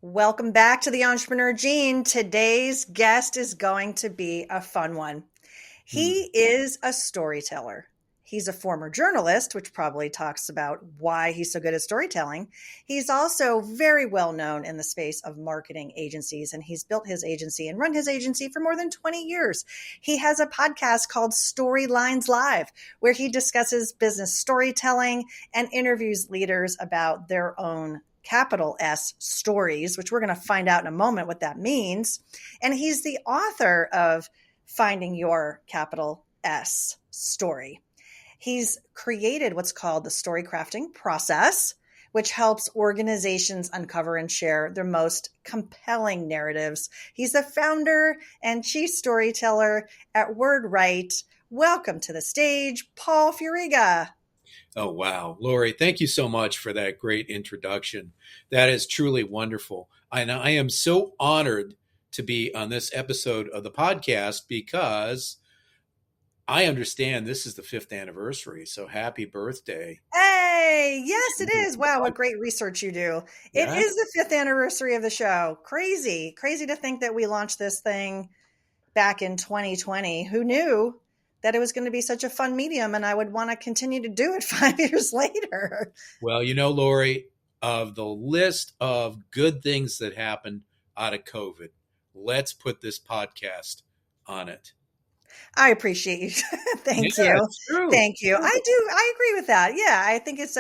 Welcome back to the Entrepreneur Gene. Today's guest is going to be a fun one. Hmm. He is a storyteller. He's a former journalist, which probably talks about why he's so good at storytelling. He's also very well known in the space of marketing agencies, and he's built his agency and run his agency for more than 20 years. He has a podcast called Storylines Live, where he discusses business storytelling and interviews leaders about their own capital S stories, which we're going to find out in a moment what that means. And he's the author of Finding Your Capital S Story. He's created what's called the story crafting process, which helps organizations uncover and share their most compelling narratives. He's the founder and chief storyteller at WordWrite. Welcome to the stage, Paul Furiga. Oh, wow. Laurie, thank you so much for that great introduction. That is truly wonderful. And I am so honored to be on this episode of the podcast because I understand this is the fifth anniversary. So happy birthday. Hey, yes, it is. Wow, what great research you do. It Yeah. is the fifth anniversary of the show. Crazy, crazy to think that we launched this thing back in 2020. Who knew that it was going to be such a fun medium and I would want to continue to do it 5 years later? Well, Laurie, of the list of good things that happened out of COVID, let's put this podcast on it. I appreciate you. Thank Yeah, you. it's true. Thank you. I do. I agree with that. Yeah, I think it's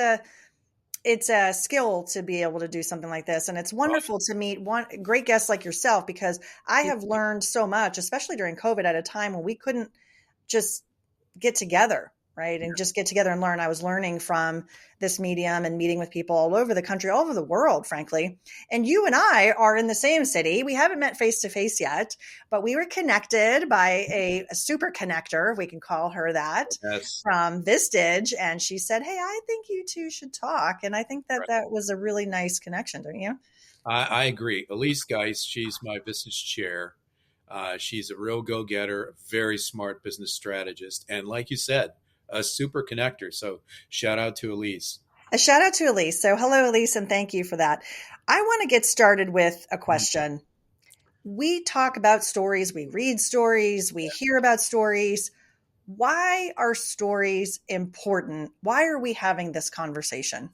a skill to be able to do something like this, and it's wonderful to meet one great guests like yourself because I have learned so much, especially during COVID at a time when we couldn't just get together, right? And just get together and learn. I was learning from this medium and meeting with people all over the country, all over the world, frankly. And you and I are in the same city. We haven't met face to face yet, but we were connected by a super connector, we can call her that, Yes. from Vistage. And she said, "Hey, I think you two should talk." And I think that Right. that was a really nice connection, don't you? I agree. Elise Geis, she's my business chair. She's a real go-getter, a very smart business strategist, and like you said, a super connector. So shout out to Elise. A shout out to Elise. So, hello, Elise, and thank you for that. I want to get started with a question. We talk about stories, we read stories, we hear about stories. Why are stories important? Why are we having this conversation?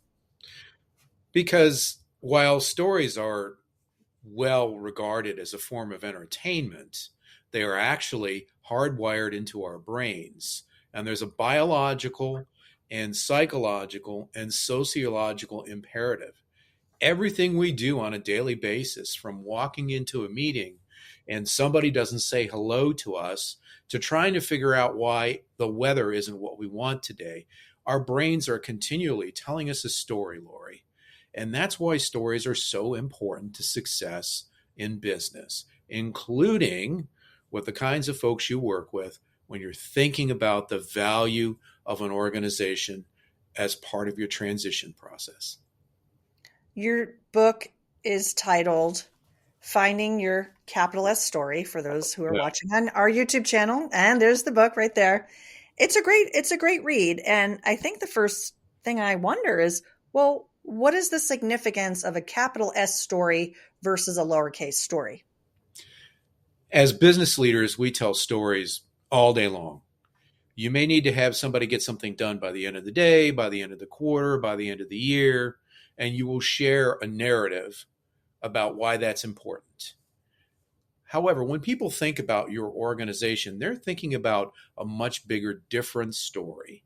Because while stories are well regarded as a form of entertainment, they are actually hardwired into our brains. And there's a biological and psychological and sociological imperative. Everything we do on a daily basis, from walking into a meeting and somebody doesn't say hello to us, to trying to figure out why the weather isn't what we want today, our brains are continually telling us a story, Lori. And that's why stories are so important to success in business, including with the kinds of folks you work with when you're thinking about the value of an organization as part of your transition process. Your book is titled Finding Your Capital S Story for those who are Yeah. watching on our YouTube channel. And there's the book right there. It's a great read. And I think the first thing I wonder is, well, what is the significance of a capital S story versus a lowercase story? As business leaders, we tell stories all day long. You may need to have somebody get something done by the end of the day, by the end of the quarter, by the end of the year, and you will share a narrative about why that's important. However, when people think about your organization, they're thinking about a much bigger, different story.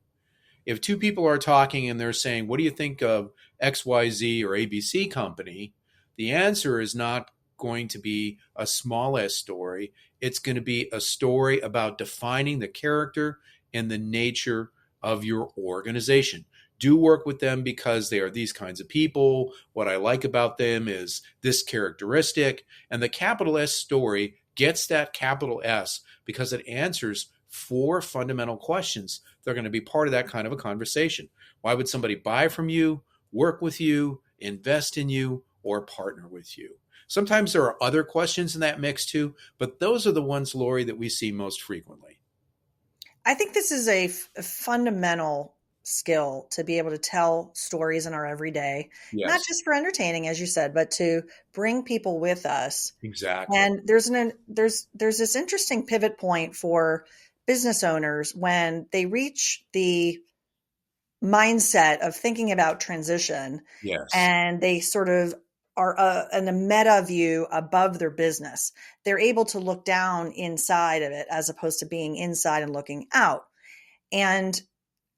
If two people are talking and they're saying, "What do you think of XYZ or ABC company?" the answer is not going to be a small s story. It's going to be a story about defining the character and the nature of your organization. Do work with them because they are these kinds of people. What I like about them is this characteristic. And the capital S story gets that capital S because it answers four fundamental questions. They're going to be part of that kind of a conversation. Why would somebody buy from you, work with you, invest in you, or partner with you? Sometimes there are other questions in that mix too, but those are the ones, Lori, that we see most frequently. I think this is a fundamental skill to be able to tell stories in our everyday, not Yes, just for entertaining, as you said, but to bring people with us. exactly. And there's this interesting pivot point for business owners when they reach the mindset of thinking about transition, Yes. and they sort of are in a meta view above their business. They're able to look down inside of it as opposed to being inside and looking out. And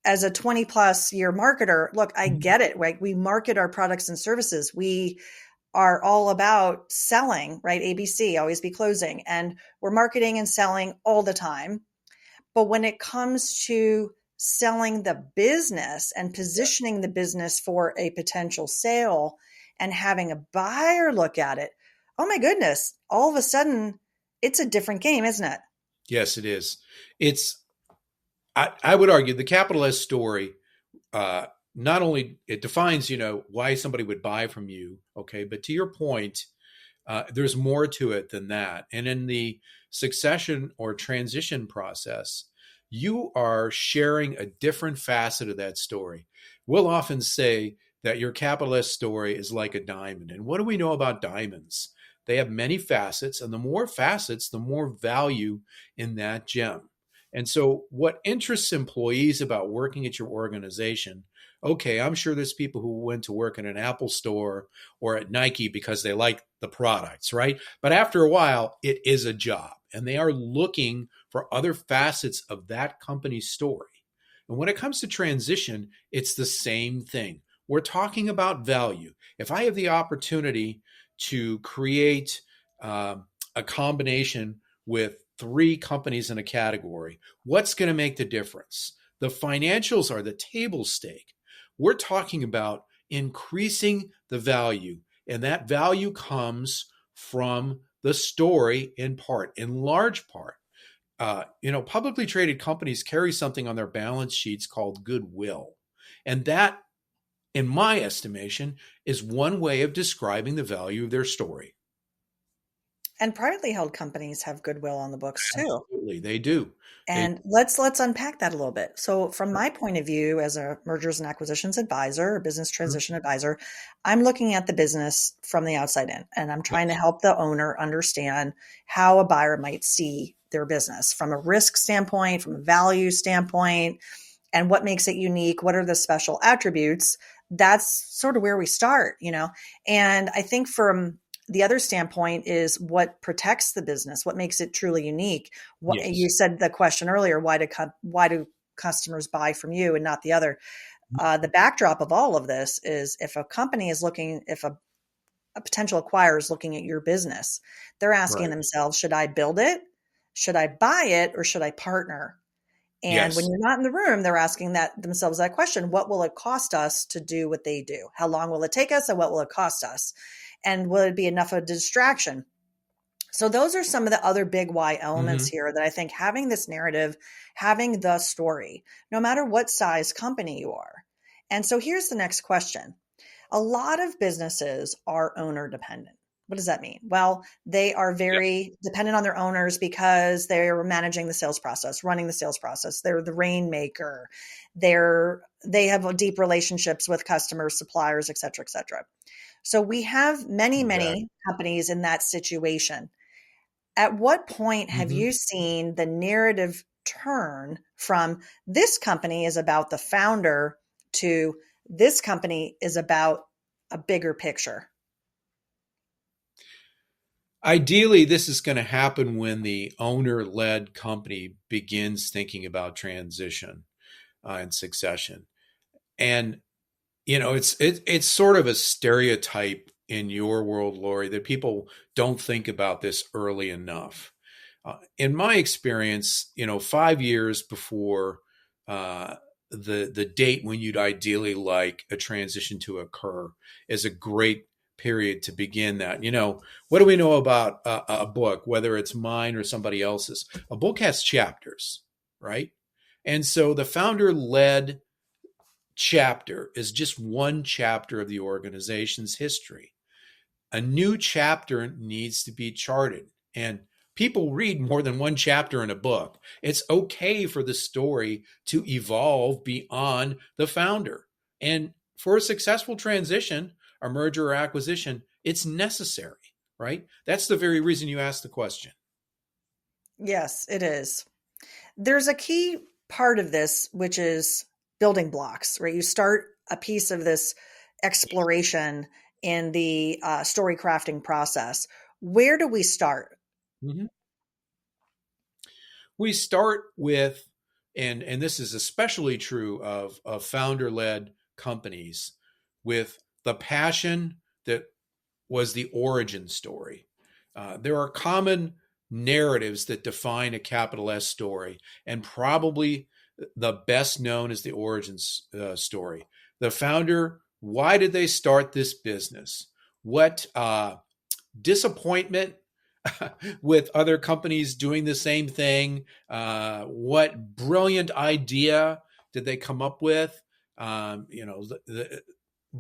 as a 20 plus year marketer, look, I Mhm. get it. Right? We market our products and services. We are all about selling, right? ABC, always be closing. And we're marketing and selling all the time. But when it comes to selling the business and positioning the business for a potential sale and having a buyer look at it, oh my goodness, all of a sudden it's a different game, isn't it? Yes, it is. It's I would argue the capital S story uh, not only it defines why somebody would buy from you, okay, but to your point, there's more to it than that. And in the succession or transition process, you are sharing a different facet of that story. We'll often say that your capitalist story is like a diamond. And what do we know about diamonds? They have many facets, and the more facets, the more value in that gem. And so, what interests employees about working at your organization? Okay, I'm sure there's people who went to work in an Apple store or at Nike because they like the products, right? But after a while, it is a job and they are looking for other facets of that company's story. And when it comes to transition, it's the same thing. We're talking about value. If I have the opportunity to create a combination with three companies in a category, what's going to make the difference? The financials are the table stake. We're talking about increasing the value, and that value comes from the story in part, in large part. Publicly traded companies carry something on their balance sheets called goodwill. And that, in my estimation, is one way of describing the value of their story. And privately held companies have goodwill on the books too. Absolutely, they do. They And let's unpack that a little bit. So from my point of view as a mergers and acquisitions advisor or business transition advisor, I'm looking at the business from the outside in, and I'm trying to yes, help the owner understand how a buyer might see their business from a risk standpoint, from a value standpoint, and what makes it unique, what are the special attributes. That's sort of where we start. And I think from the other standpoint is what protects the business, what makes it truly unique. What yes, you said the question earlier, why do customers buy from you and not the other? The backdrop of all of this is if a company is looking, if a potential acquirer is looking at your business, they're asking right, themselves, should I build it? Should I buy it or should I partner? And when yes, you're not in the room, they're asking themselves that question, what will it cost us to do what they do? How long will it take us and what will it cost us? And will it be enough of a distraction? So those are some of the other big why elements hmm here that I think having this narrative, having the story, no matter what size company you are. And so here's the next question. A lot of businesses are owner dependent. What does that mean? Well, they are yeah, very dependent on their owners because they're managing the sales process, running the sales process. They're the rainmaker. They have deep relationships with customers, suppliers, et cetera, et cetera. So we have many, exactly. many companies in that situation. At what point have hmm you seen the narrative turn from this company is about the founder to this company is about a bigger picture? Ideally, this is going to happen when the owner led company begins thinking about transition and succession. And, it's sort of a stereotype in your world, Lori, that people don't think about this early enough. In my experience, 5 years before uh, the date when you'd ideally like a transition to occur is a great period to begin that. What do we know about a book, whether it's mine or somebody else's? A book has chapters, right? And so the founder led chapter is just one chapter of the organization's history. A new chapter needs to be charted. And People read more than one chapter in a book. It's okay for the story to evolve beyond the founder. And for a successful transition, a merger or acquisition, it's necessary, right? That's the very reason you asked the question. Yes, it is. There's a key part of this, which is building blocks, right? You start a piece of this exploration in the story crafting process. Where do we start? Mm-hmm. We start with, and this is especially true of founder-led companies, with the passion that was the origin story. There are common narratives that define a capital S story, and probably the best known is the origins story. The founder, why did they start this business? What disappointment with other companies doing the same thing? What brilliant idea did they come up with?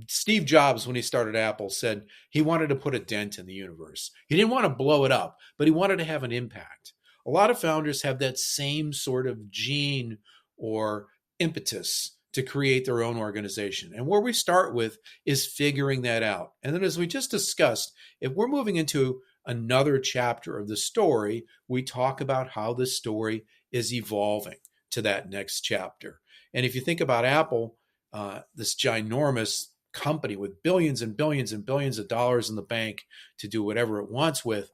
Steve Jobs, when he started Apple, said he wanted to put a dent in the universe. He didn't want to blow it up, but he wanted to have an impact. A lot of founders have that same sort of gene or impetus to create their own organization. And where we start with is figuring that out. And then, as we just discussed, if we're moving into another chapter of the story, we talk about how the story is evolving to that next chapter. And if you think about Apple, this ginormous company with billions and billions and billions of dollars in the bank to do whatever it wants with,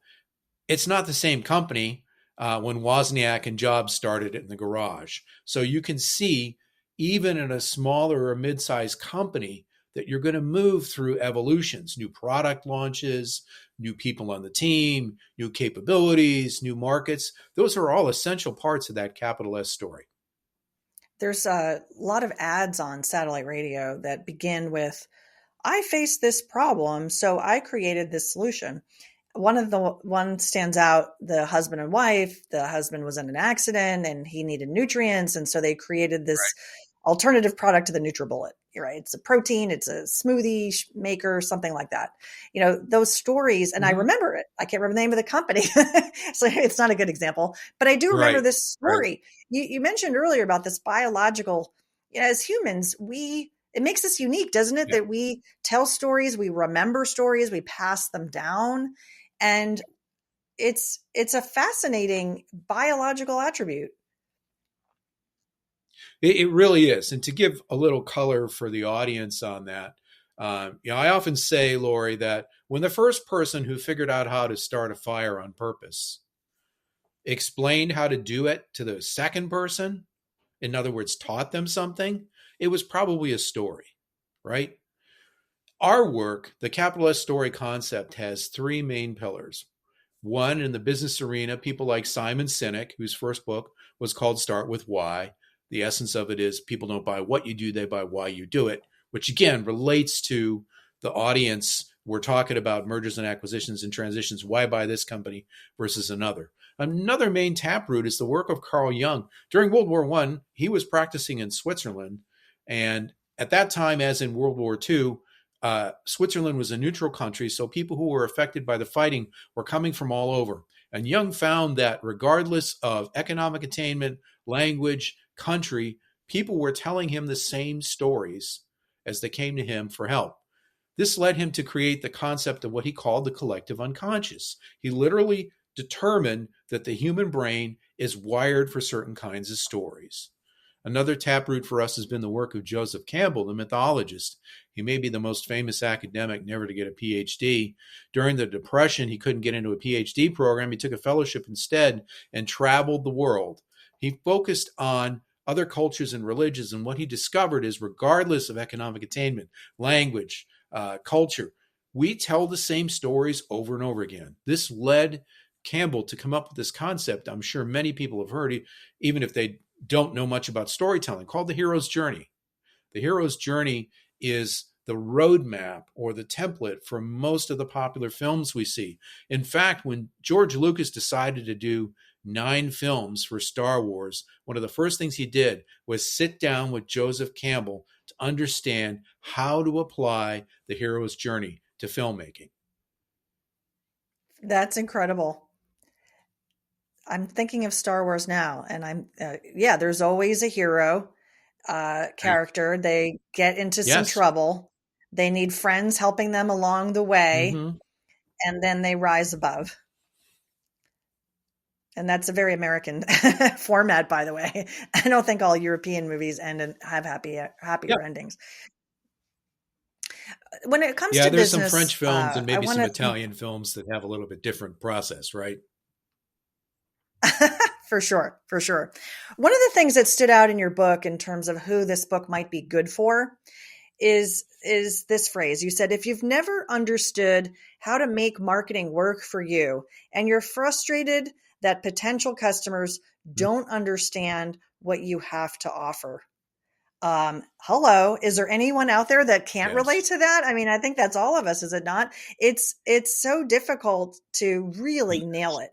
it's not the same company when Wozniak and Jobs started it in the garage. So you can see, even in a smaller or mid-sized company, that you're going to move through evolutions, new product launches, new people on the team, new capabilities, new markets. Those are all essential parts of that capital S story. There's a lot of ads on satellite radio that begin with, I faced this problem, so I created this solution. One stands out, the husband and wife. The husband was in an accident and he needed nutrients. And so they created this alternative product to the NutriBullet. You're right. It's a protein, it's a smoothie maker, something like that. Those stories, and I remember it. I can't remember the name of the company. So it's not a good example, but I do remember this story. Right. You mentioned earlier about this biological, as humans, it makes us unique, doesn't it? Yeah. That we tell stories, we remember stories, we pass them down. And it's a fascinating biological attribute. It really is. And to give a little color for the audience on that, I often say, Laurie, that when the first person who figured out how to start a fire on purpose explained how to do it to the second person, in other words, taught them something, it was probably a story, right? Our work, the capital S story concept, has three main pillars. One, in the business arena, people like Simon Sinek, whose first book was called Start With Why. The essence of it is people don't buy what you do, they buy why you do it, which again relates to the audience. We're talking about mergers and acquisitions and transitions. Why buy this company versus another? Another main taproot is the work of Carl Jung. During World War I, he was practicing in Switzerland. And at that time, as in World War II, Switzerland was a neutral country, so people who were affected by the fighting were coming from all over. And Jung found that regardless of economic attainment, language, country, people were telling him the same stories as they came to him for help. This led him to create the concept of what he called the collective unconscious. He literally determined that the human brain is wired for certain kinds of stories. Another taproot for us has been the work of Joseph Campbell, the mythologist. He may be the most famous academic never to get a PhD. During the Depression, he couldn't get into a PhD program. He took a fellowship instead and traveled the world. He focused on other cultures and religions, and what he discovered is regardless of economic attainment, language, culture, we tell the same stories over and over again. This led Campbell to come up with this concept I'm sure many people have heard, even if they don't know much about storytelling, called the hero's journey. The hero's journey is the roadmap or the template for most of the popular films we see. In fact, when George Lucas decided to do 9 films for Star Wars, one of the first things he did was sit down with Joseph Campbell to understand how to apply the hero's journey to filmmaking. That's incredible. I'm thinking of Star Wars now, and yeah, there's always a hero Right. character. They get into some Yes. trouble. They need friends helping them along the way, Hmm. and then they rise above. And that's a very American format, by the way. I don't think all European movies end and have Yeah. happier endings. When it comes Yeah. to There's some French business, films and I maybe want some to Italian films that have a little bit different process, right? for sure, for sure. One of the things that stood out in your book in terms of who this book might be good for is this phrase. You said, if you've never understood how to make marketing work for you and you're frustrated that potential customers Mhm. don't understand what you have to offer. Hello, is there anyone out there that can't Yes. relate to that? I mean, I think that's all of us, is it not? It's so difficult to really nail it.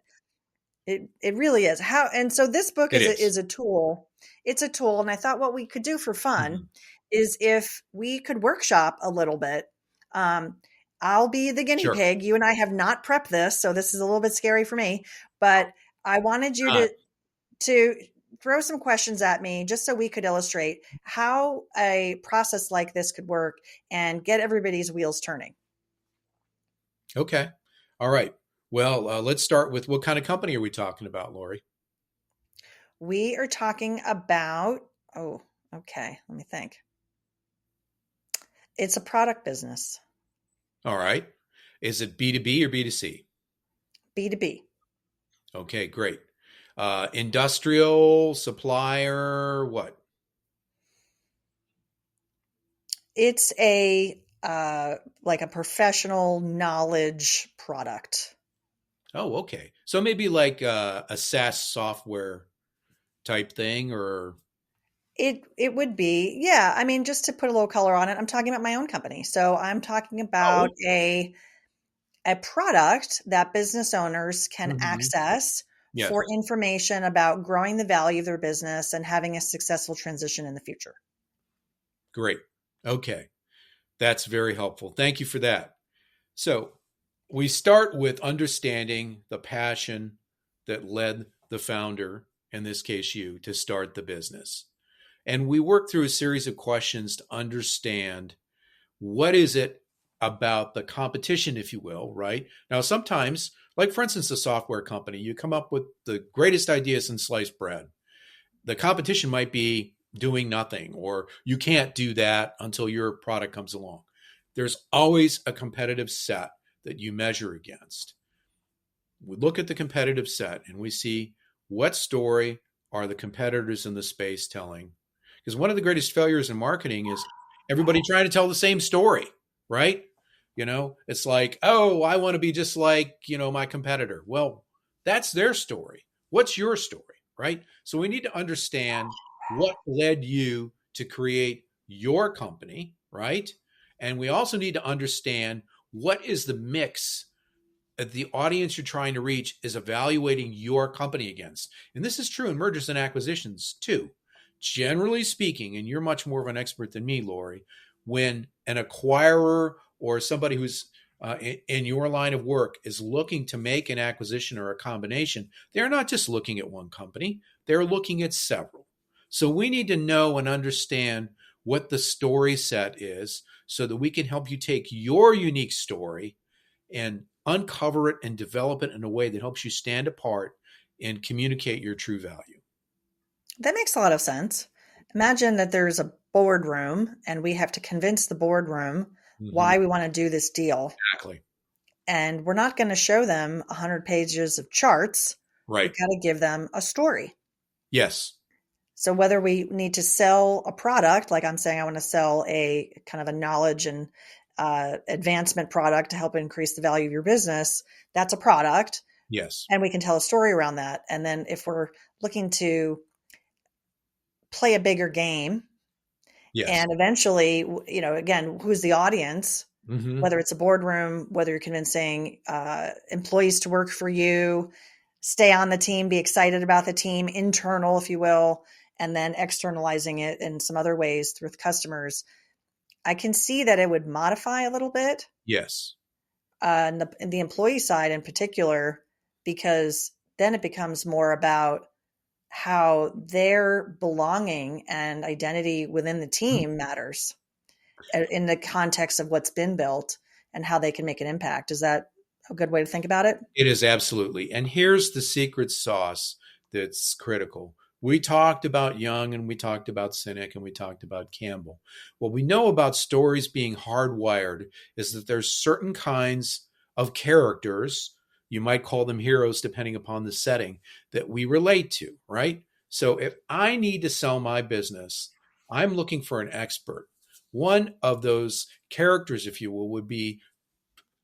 It really is. How and so this book It is. is a tool. It's a tool, and I thought what we could do for fun Mhm. is if we could workshop a little bit. Um, I'll be the guinea Sure. pig. You and I have not prepped this, so this is a little bit scary for me. But I wanted you Uh, to throw some questions at me just so we could illustrate how a process like this could work and get everybody's wheels turning. okay. All right. Well, let's start with what kind of company are we talking about, Lori? We are talking about, oh, okay, let me think. It's a product business, All right. Is it B2B or B2C? B2B. Okay, great. Industrial, supplier, what? It's a like a professional knowledge product. Oh, okay. So maybe like a SaaS software type thing or It would be, yeah. I mean, just to put a little color on it, I'm talking about my own company. So I'm talking oh, about a product that business owners can mhm. access Yes, for information about growing the value of their business and having a successful transition in the future. great. Okay. That's very helpful. Thank you for that. So we start with understanding the passion that led the founder, in this case you, to start the business. And we work through a series of questions to understand what is it about the competition, if you will, right? Now, sometimes, like for instance, a software company, you come up with the greatest ideas in sliced bread. The competition might be doing nothing, or you can't do that until your product comes along. There's always a competitive set that you measure against. We look at the competitive set and we see what story are the competitors in the space telling. Because one of the greatest failures in marketing is everybody trying to tell the same story, right? It's like, oh, I want to be just like, my competitor. Well, that's their story. What's your story, right? So we need to understand what led you to create your company, right? And we also need to understand what is the mix the audience you're trying to reach is evaluating your company against. And this is true in mergers and acquisitions too. Generally speaking, and you're much more of an expert than me, Lori, when an acquirer or somebody who's in your line of work is looking to make an acquisition or a combination, they're not just looking at one company, they're looking at several. So we need to know and understand what the story set is so that we can help you take your unique story and uncover it and develop it in a way that helps you stand apart and communicate your true value. That makes a lot of sense. Imagine that there's a boardroom and we have to convince the boardroom Mm-hmm. why we want to do this deal. Exactly. And we're not going to show them 100 pages of charts. We've Right. got to give them a story. Yes. So whether we need to sell a product, like I'm saying, I want to sell a kind of a knowledge and advancement product to help increase the value of your business, that's a product. Yes. And we can tell a story around that. And then if we're looking to play a bigger game Yes. and eventually, again, who's the audience? Mm-hmm. Whether it's a boardroom, whether you're convincing employees to work for you, stay on the team, be excited about the team, internal, if you will, and then externalizing it in some other ways with customers. I can see that it would modify a little bit Yes. in the employee side in particular, because then it becomes more about how their belonging and identity within the team matters in the context of what's been built and how they can make an impact. Is that a good way to think about it? It is absolutely. And here's the secret sauce that's critical. We talked about Young and we talked about Sinek and we talked about Campbell. What we know about stories being hardwired is that there's certain kinds of characters, you might call them heroes depending upon the setting, that we relate to, right? So if I need to sell my business, I'm looking for an expert. One of those characters, if you will, would be,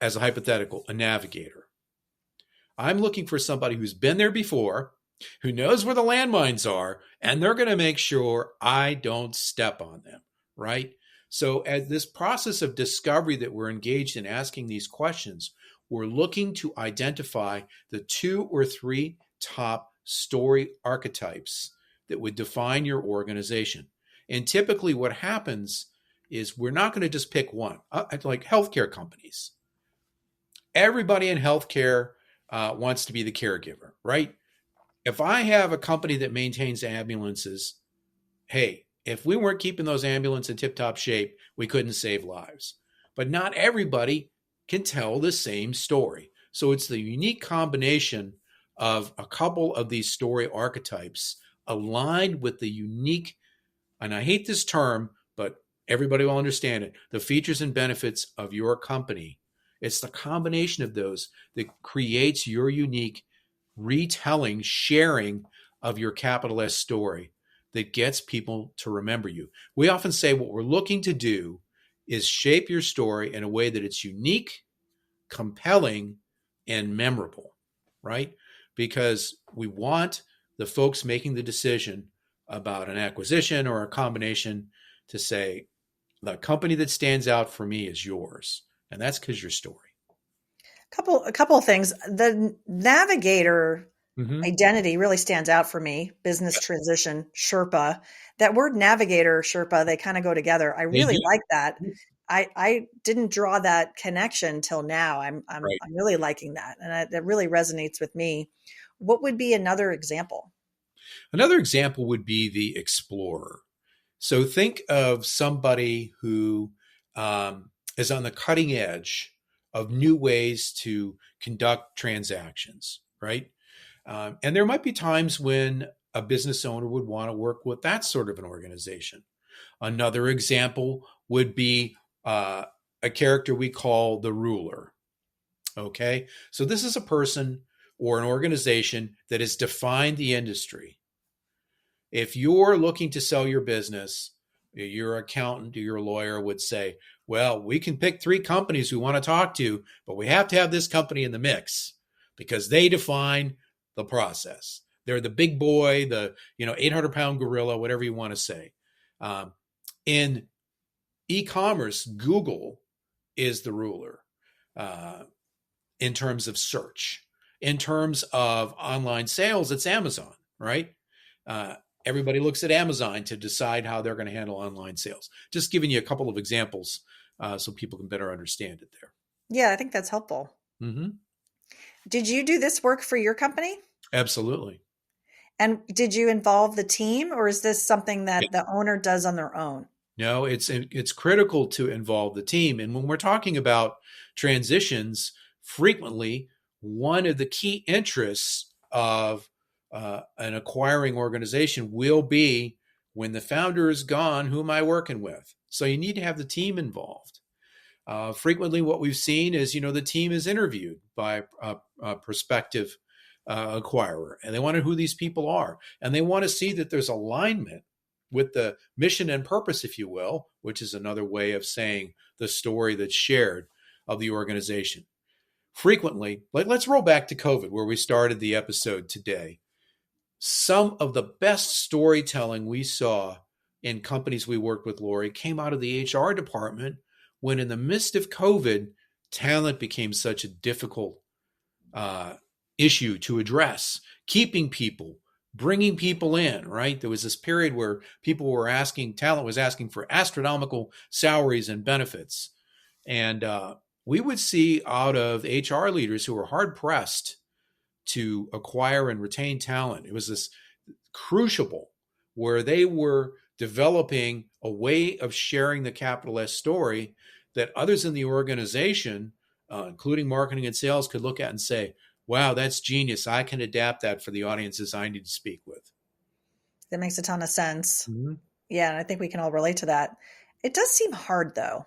as a hypothetical, a navigator. I'm looking for somebody who's been there before, who knows where the landmines are, and they're going to make sure I don't step on them, right? So, as this process of discovery that we're engaged in asking these questions, we're looking to identify the 2 or 3 top story archetypes that would define your organization. And typically, what happens is we're not going to just pick one, like healthcare companies. Everybody in healthcare wants to be the caregiver, right? If I have a company that maintains ambulances, hey, if we weren't keeping those ambulances in tip-top shape, we couldn't save lives. But not everybody can tell the same story. So it's the unique combination of a couple of these story archetypes aligned with the unique, and I hate this term, but everybody will understand it, the features and benefits of your company. It's the combination of those that creates your unique retelling, sharing of your capital S story that gets people to remember you. We often say what we're looking to do is shape your story in a way that it's unique, compelling, and memorable, right? Because we want the folks making the decision about an acquisition or a combination to say, the company that stands out for me is yours. And that's because your story. A couple of things. The navigator Mm-hmm. identity really stands out for me. Business transition, Sherpa. That word navigator, Sherpa, they kind of go together. I They really do. like that. I didn't draw that connection till now. I'm Right. really liking that, and that really resonates with me. What would be another example? Another example would be the explorer. So think of somebody who is on the cutting edge of new ways to conduct transactions, right? And there might be times when a business owner would want to work with that sort of an organization. Another example would be a character we call the ruler. Okay. So this is a person or an organization that has defined the industry. If you're looking to sell your business, your accountant or your lawyer would say, well, we can pick 3 companies we want to talk to, but we have to have this company in the mix because they define the process. They're the big boy, the 800-pound gorilla, whatever you want to say. In e-commerce, Google is the ruler in terms of search. In terms of online sales, it's Amazon, right? Everybody looks at Amazon to decide how they're going to handle online sales. Just giving you a couple of examples so people can better understand it there. Yeah, I think that's helpful. Mm-hmm. Did you do this work for your company? Absolutely. And did you involve the team, or is this something Yeah. that the owner does on their own? No, it's critical to involve the team. And when we're talking about transitions, frequently one of the key interests of an acquiring organization will be when the founder is gone, who am I working with? So you need to have the team involved. Frequently, what we've seen is, the team is interviewed by a prospective acquirer, and they want to know who these people are, and they want to see that there's alignment with the mission and purpose, if you will, which is another way of saying the story that's shared of the organization. Frequently, let's roll back to COVID, where we started the episode today. Some of the best storytelling we saw in companies we worked with, Laurie, came out of the HR department when, in the midst of COVID, talent became such a difficult issue to address. Keeping people, bringing people in, right? There was this period where talent was asking for astronomical salaries and benefits. And we would see out of HR leaders who were hard pressed to acquire and retain talent. It was this crucible where they were developing a way of sharing the capital S story that others in the organization, including marketing and sales, could look at and say, wow, that's genius. I can adapt that for the audiences I need to speak with. That makes a ton of sense. Mm-hmm. Yeah, and I think we can all relate to that. It does seem hard, though.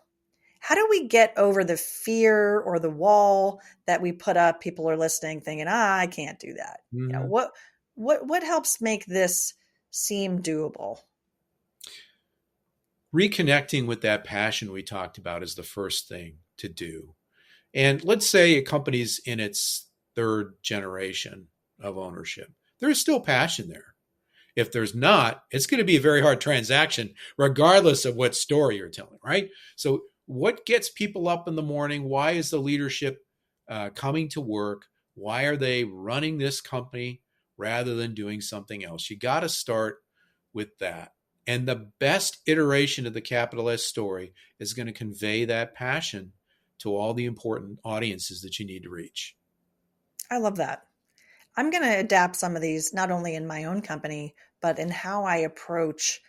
How do we get over the fear or the wall that we put up? People are listening, thinking, I can't do that. Mm-hmm. What helps make this seem doable? Reconnecting with that passion we talked about is the first thing to do. And let's say a company's in its third generation of ownership. There's still passion there. If there's not, it's going to be a very hard transaction, regardless of what story you're telling, right? So what gets people up in the morning? Why is the leadership coming to work? Why are they running this company rather than doing something else? You got to start with that. And the best iteration of the capital S story is going to convey that passion to all the important audiences that you need to reach. I love that. I'm going to adapt some of these, not only in my own company, but in how I approach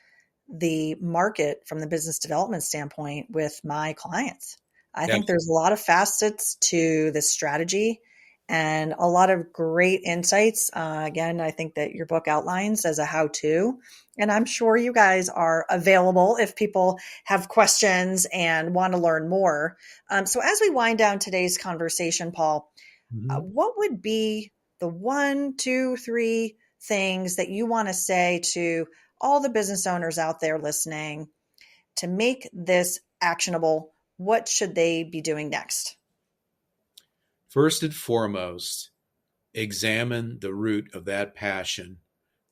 the market from the business development standpoint with my clients. I think there's a lot of facets to this strategy and a lot of great insights. Again, I think that your book outlines as a how-to, and I'm sure you guys are available if people have questions and want to learn more. So as we wind down today's conversation, Paul, what would be the 1, 2, 3 things that you want to say to all the business owners out there listening to make this actionable? What should they be doing next? First and foremost, examine the root of that passion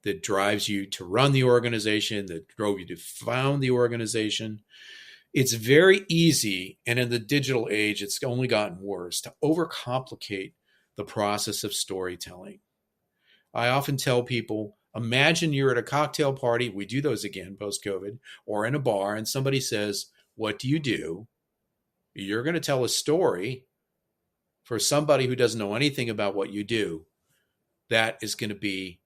that drives you to run the organization, that drove you to found the organization. It's very easy, and in the digital age, it's only gotten worse, to overcomplicate the process of storytelling. I often tell people, imagine you're at a cocktail party, we do those again post-COVID, or in a bar, and somebody says, what do you do? You're going to tell a story for somebody who doesn't know anything about what you do. That is going to be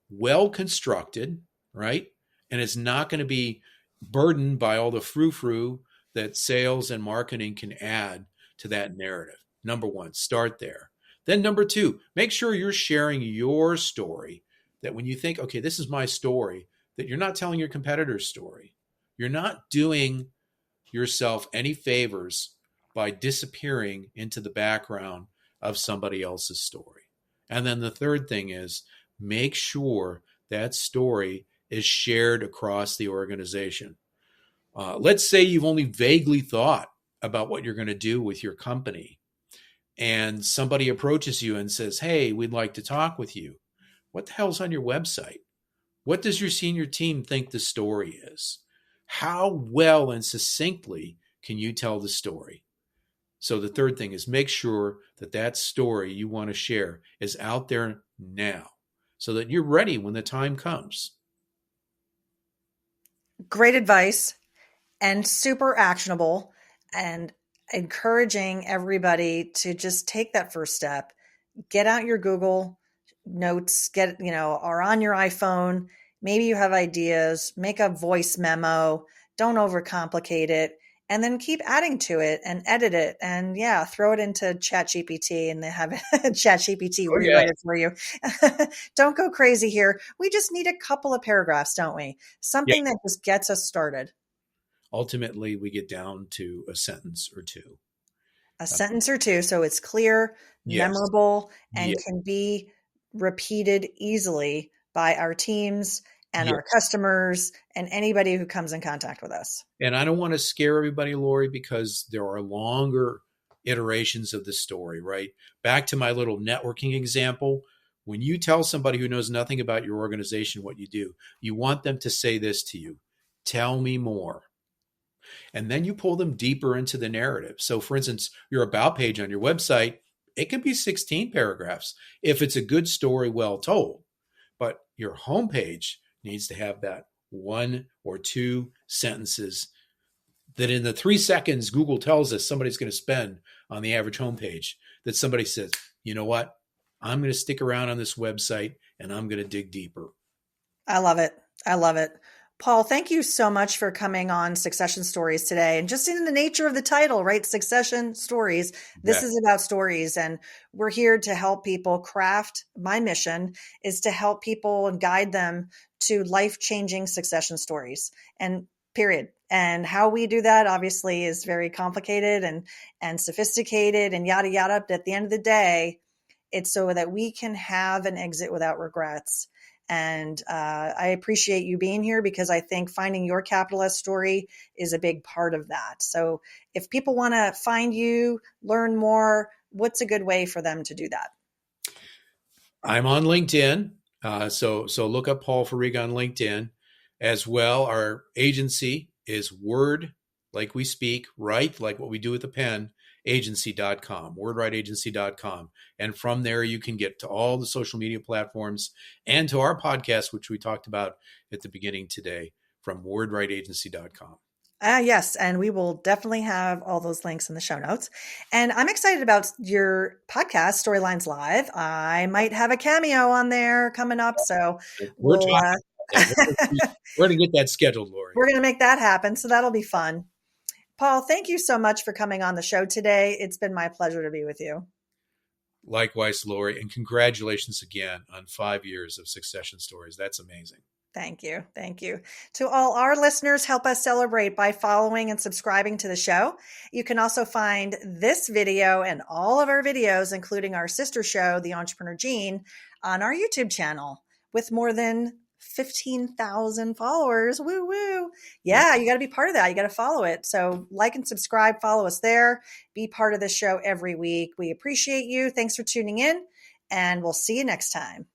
well constructed, right? And it's not going to be burdened by all the frou-frou that sales and marketing can add to that narrative. Number one, start there. Then number two, make sure you're sharing your story, that when you think, okay, this is my story, that you're not telling your competitor's story. You're not doing yourself any favors by disappearing into the background of somebody else's story. And then the third thing is make sure that story is shared across the organization. Let's say you've only vaguely thought about what you're going to do with your company, and somebody approaches you and says, hey, we'd like to talk with you. What the hell's on your website? What does your senior team think the story is? How well and succinctly can you tell the story? So the third thing is make sure that that story you want to share is out there now so that you're ready when the time comes. Great advice and super actionable, and encouraging everybody to just take that first step. Get out your Google Notes, or on your iPhone. Maybe you have ideas, make a voice memo, don't overcomplicate it, and then keep adding to it and edit it. And throw it into ChatGPT and they have ChatGPT rewrite it for you. Don't go crazy here. We just need a couple of paragraphs, don't we? Something that just gets us started. Ultimately, we get down to a sentence or two. A sentence or two, so it's clear, memorable, and can be repeated easily by our teams and our customers and anybody who comes in contact with us. And I don't want to scare everybody, Laurie, because there are longer iterations of the story, right? Back to my little networking example. When you tell somebody who knows nothing about your organization what you do, you want them to say this to you: tell me more. And then you pull them deeper into the narrative. So for instance, your about page on your website, it can be 16 paragraphs if it's a good story well told. But your homepage needs to have that 1 or 2 sentences that in the 3 seconds Google tells us somebody's going to spend on the average homepage, that somebody says, you know what? I'm going to stick around on this website and I'm going to dig deeper. I love it. I love it. Paul, thank you so much for coming on Succession Stories today. And just in the nature of the title, right? Succession Stories. This Yeah. is about stories, and we're here to help people craft. My mission is to help people and guide them to life-changing succession stories, and period. And how we do that obviously is very complicated and sophisticated and yada yada. But at the end of the day, it's so that we can have an exit without regrets. And I appreciate you being here, because I think finding your capitalist story is a big part of that. So if people want to find you, learn more, what's a good way for them to do that? I'm on LinkedIn. So look up Paul Furiga on LinkedIn as well. Our agency is Word, like we speak, write, like what we do with the pen, agency.com, wordwriteagency.com. And from there, you can get to all the social media platforms and to our podcast, which we talked about at the beginning today, from wordwriteagency.com. Yes, and we will definitely have all those links in the show notes. And I'm excited about your podcast, Storylines Live. I might have a cameo on there coming up, so We're we'll talking about that. We're going to get that scheduled, Laurie. we're going to make that happen. So that'll be fun. Paul, thank you so much for coming on the show today. It's been my pleasure to be with you. Likewise, Laurie, and congratulations again on 5 years of Succession Stories. That's amazing. Thank you. Thank you. To all our listeners, help us celebrate by following and subscribing to the show. You can also find this video and all of our videos, including our sister show, The Entrepreneur Gene, on our YouTube channel with more than 15,000 followers. Woo woo. Yeah, you got to be part of that. You got to follow it. So like and subscribe, follow us there. Be part of the show every week. We appreciate you. Thanks for tuning in, and we'll see you next time.